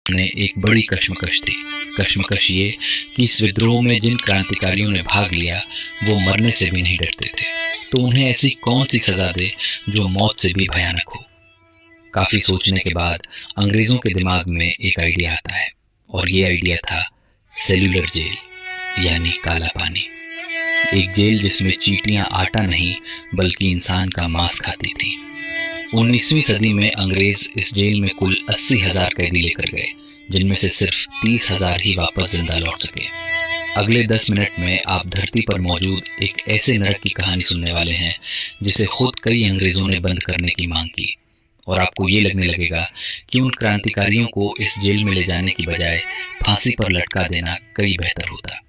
ने एक बड़ी कश्मकश थी। कश्मकश ये कि इस विद्रोह में जिन क्रांतिकारियों ने भाग लिया वो मरने से भी नहीं डरते थे, तो उन्हें ऐसी कौन सी सजा दे जो मौत से भी भयानक हो। काफी सोचने के बाद अंग्रेजों के दिमाग में एक आइडिया आता है, और ये आइडिया था सेल्यूलर जेल यानी काला पानी। एक जेल जिसमें चींटियां आटा नहीं बल्कि इंसान का मांस खाती थी। 19वीं सदी में अंग्रेज इस जेल में कुल 80,000 कैदी लेकर गए, जिनमें से सिर्फ 30,000 ही वापस जिंदा लौट सके। अगले 10 मिनट में आप धरती पर मौजूद एक ऐसे नरक की कहानी सुनने वाले हैं जिसे खुद कई अंग्रेजों ने बंद करने की मांग की, और आपको ये लगने लगेगा कि उन क्रांतिकारियों को इस जेल में ले जाने की बजाय फांसी पर लटका देना कई बेहतर होता।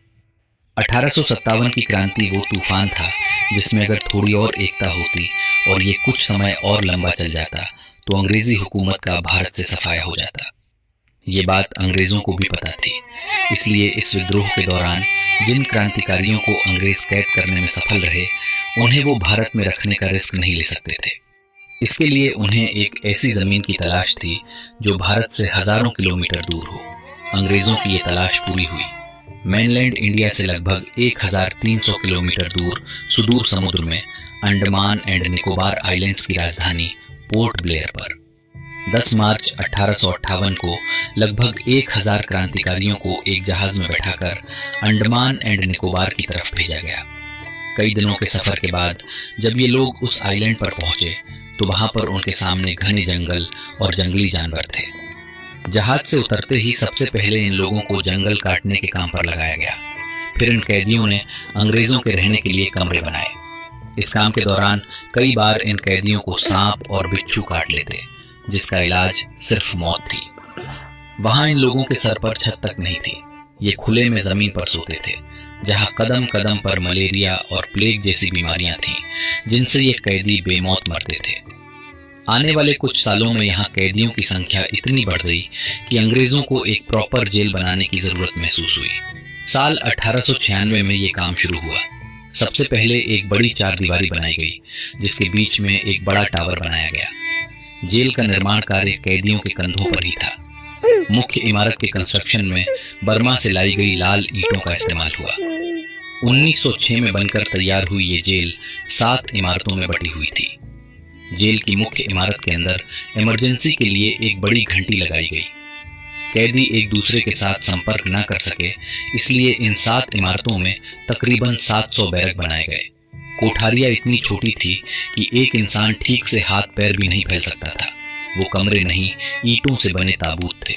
1857 की क्रांति वो तूफान था जिसमें अगर थोड़ी और एकता होती और ये कुछ समय और लंबा चल जाता तो अंग्रेजी हुकूमत का भारत से सफाया हो जाता। ये बात अंग्रेजों को भी पता थी, इसलिए इस विद्रोह के दौरान जिन क्रांतिकारियों को अंग्रेज कैद करने में सफल रहे उन्हें वो भारत में रखने का रिस्क नहीं ले सकते थे। इसके लिए उन्हें एक ऐसी जमीन की तलाश थी जो भारत से हजारों किलोमीटर दूर हो। अंग्रेजों की ये तलाश पूरी हुई। मेनलैंड इंडिया से लगभग 1300 किलोमीटर दूर सुदूर समुद्र में अंडमान एंड निकोबार आइलैंड्स की राजधानी पोर्ट ब्लेयर पर 10 मार्च 1858 को लगभग 1000 क्रांतिकारियों को एक जहाज में बैठाकर अंडमान एंड निकोबार की तरफ भेजा गया। कई दिनों के सफर के बाद जब ये लोग उस आइलैंड पर पहुंचे तो वहां पर उनके सामने घने जंगल और जंगली जानवर थे। जहाज से उतरते ही सबसे पहले इन लोगों को जंगल काटने के काम पर लगाया गया। फिर इन कैदियों ने अंग्रेजों के रहने के लिए कमरे बनाए। इस काम के दौरान कई बार इन कैदियों को सांप और बिच्छू काट लेते, जिसका इलाज सिर्फ मौत थी। वहां इन लोगों के सर पर छत तक नहीं थी। ये खुले में जमीन पर सोते थे, जहां कदम कदम पर मलेरिया और प्लेग जैसी बीमारियां थीं, जिनसे ये कैदी बेमौत मरते थे। आने वाले कुछ सालों में यहाँ कैदियों की संख्या इतनी बढ़ गई कि अंग्रेजों को एक प्रॉपर जेल बनाने की जरूरत महसूस हुई। साल 1896 में ये काम शुरू हुआ। सबसे पहले एक बड़ी चारदीवारी बनाई गई, जिसके बीच में एक बड़ा टावर बनाया गया। जेल का निर्माण कार्य कैदियों के कंधों पर ही था। मुख्य इमारत के कंस्ट्रक्शन में बर्मा से लाई गई लाल ईंटों का इस्तेमाल हुआ। 1906 में बनकर तैयार हुई ये जेल 7 इमारतों में बटी हुई थी। जेल की मुख्य इमारत के अंदर इमरजेंसी के लिए एक बड़ी घंटी लगाई गई। कैदी एक दूसरे के साथ संपर्क न कर सके, इसलिए इन 7 इमारतों में तकरीबन 700 बैरक बनाए गए। कोठारियां इतनी छोटी थी कि एक इंसान ठीक से हाथ पैर भी नहीं फैल सकता था। वो कमरे नहीं, ईंटों से बने ताबूत थे।